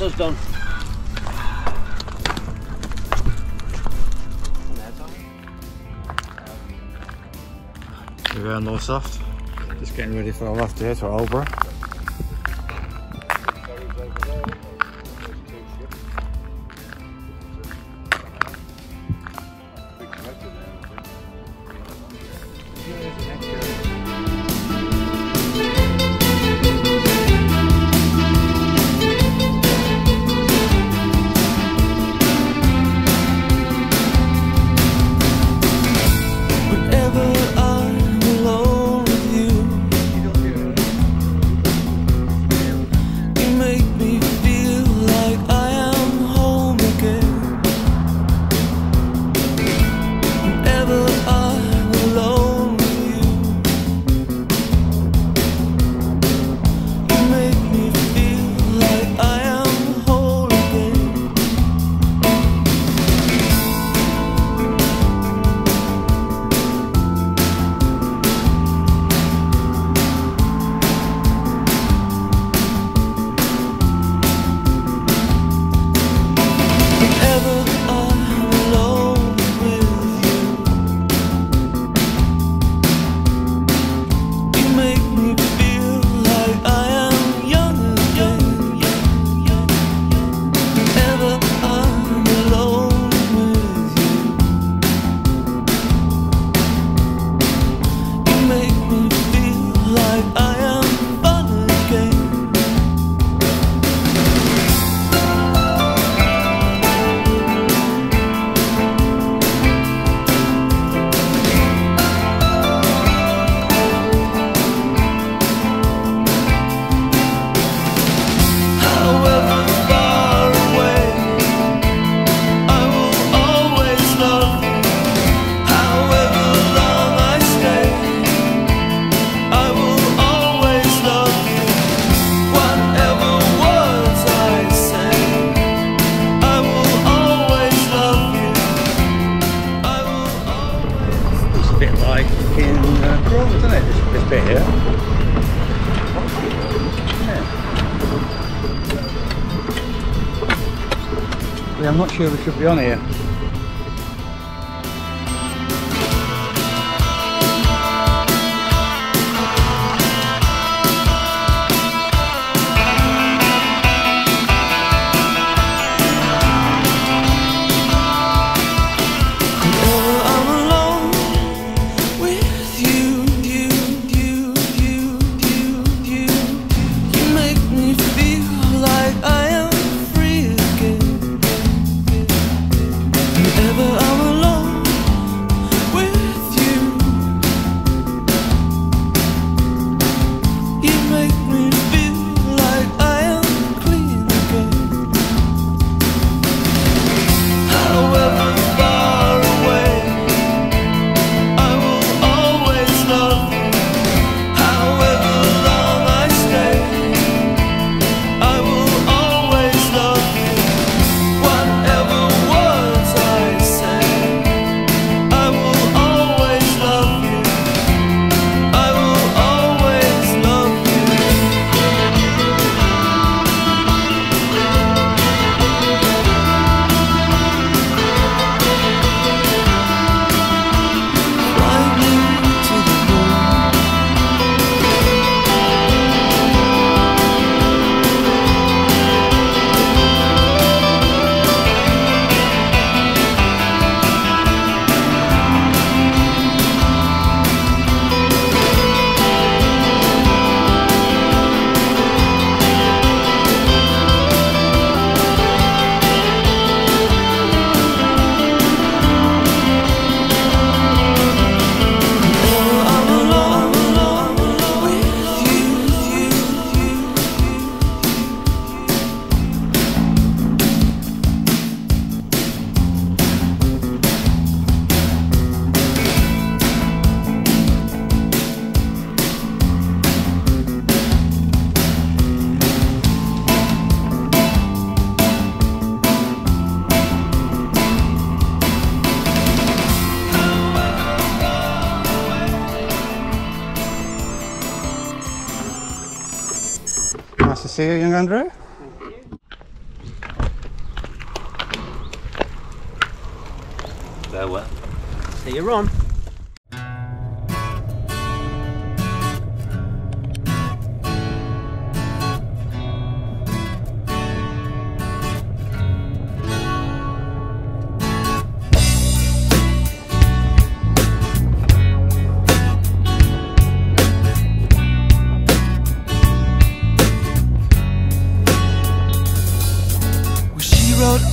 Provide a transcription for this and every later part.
us done. We're around Lowestoft, just getting ready for our last day to Aldeburgh. Cromer, isn't it? This bit here. Yeah, I'm not sure we should be on here. Nice to see you, young Andrew. Farewell. See you on.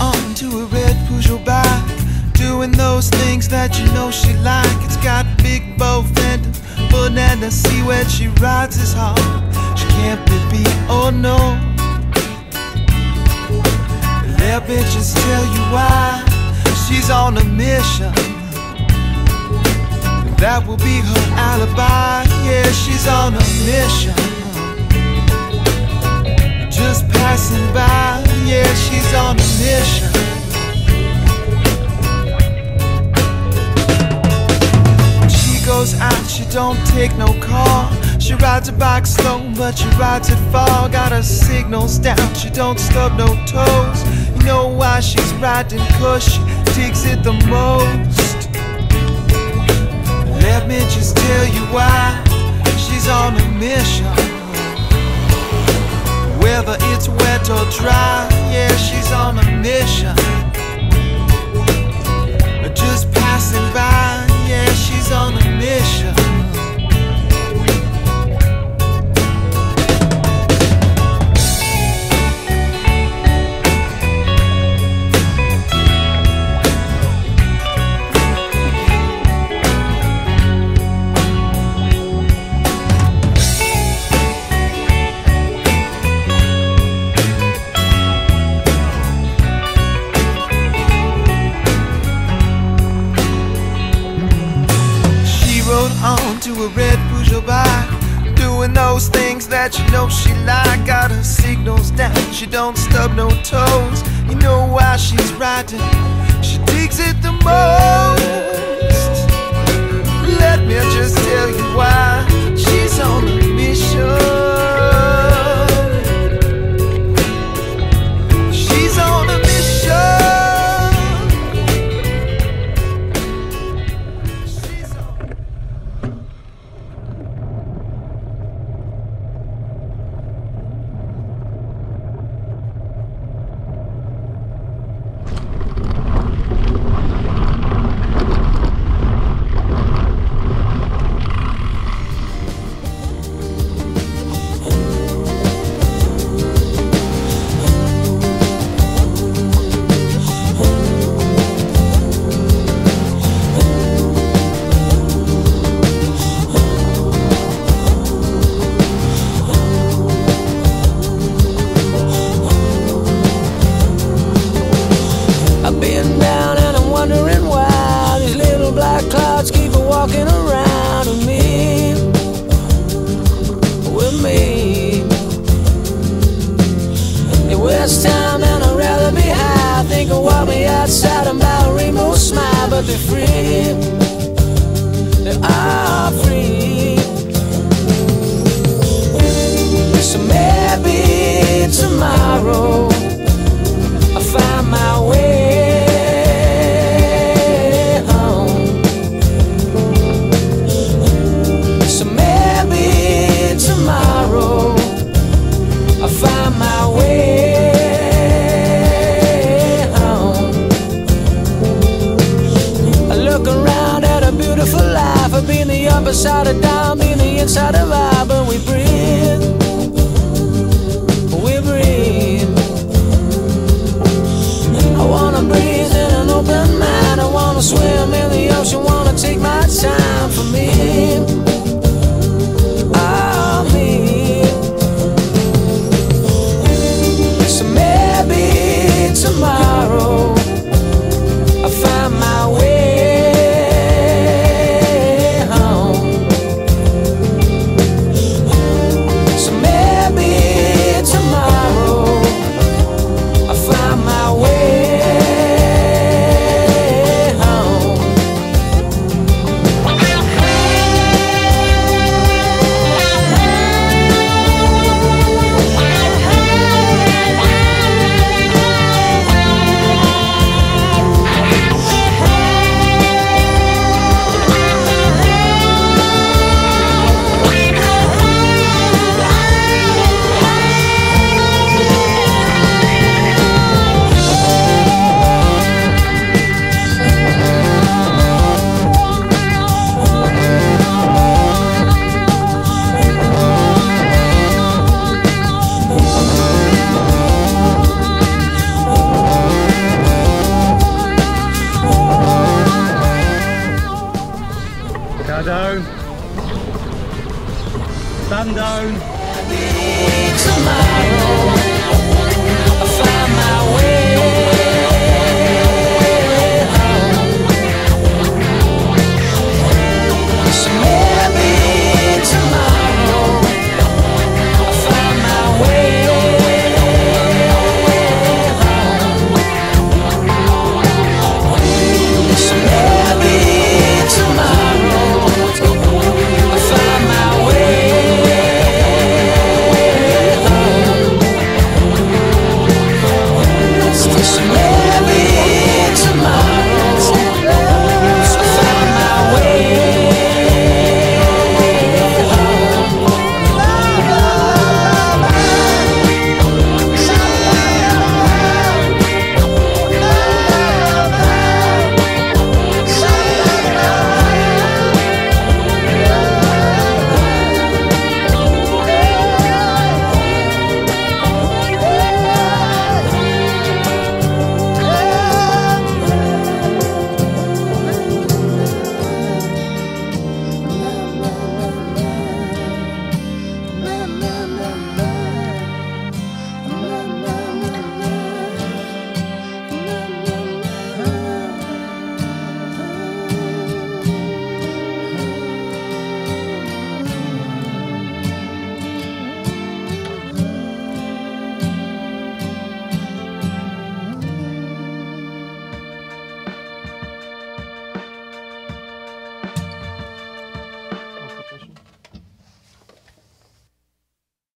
On to a red Peugeot bike, doing those things that you know she like. It's got big bow fenders, banana see when she rides is hard. She can't be beat, oh no. Let me just tell you why. She's on a mission, that will be her alibi. Yeah, she's on a mission, just passing by. Yeah, she's on a mission. When she goes out, she don't take no call. She rides her bike slow, but she rides it far. Got her signals down, she don't stub no toes. You know why she's riding? 'Cause she digs it the most. Let me just tell you why. She's on a mission, whether it's wet or dry. Yeah, she's on a mission, just passing by. Yeah, she's on a mission. To a red Peugeot bike, doing those things that you know she like. Got her signals down, she don't stub no toes. You know why she's riding? She digs it the most. Let me just tell you why. She's on a mission. She's on a mission. Walking around with me, It's time and I'd rather be high. Think of what we outside about a rainbow smile. But they're free, they are free. So maybe tomorrow I'll find my way home. So maybe tomorrow I'll find my way home. I look around at a beautiful life. I've been the upper side of down, been the inside of I, but we breathe. We breathe. I wanna breathe in an open mind. I wanna swim in the ocean, wanna take my time for me. Oh, me. So maybe tomorrow I'll find my way home. So maybe tomorrow I'll find my way home. down. Stand down. Tomorrow.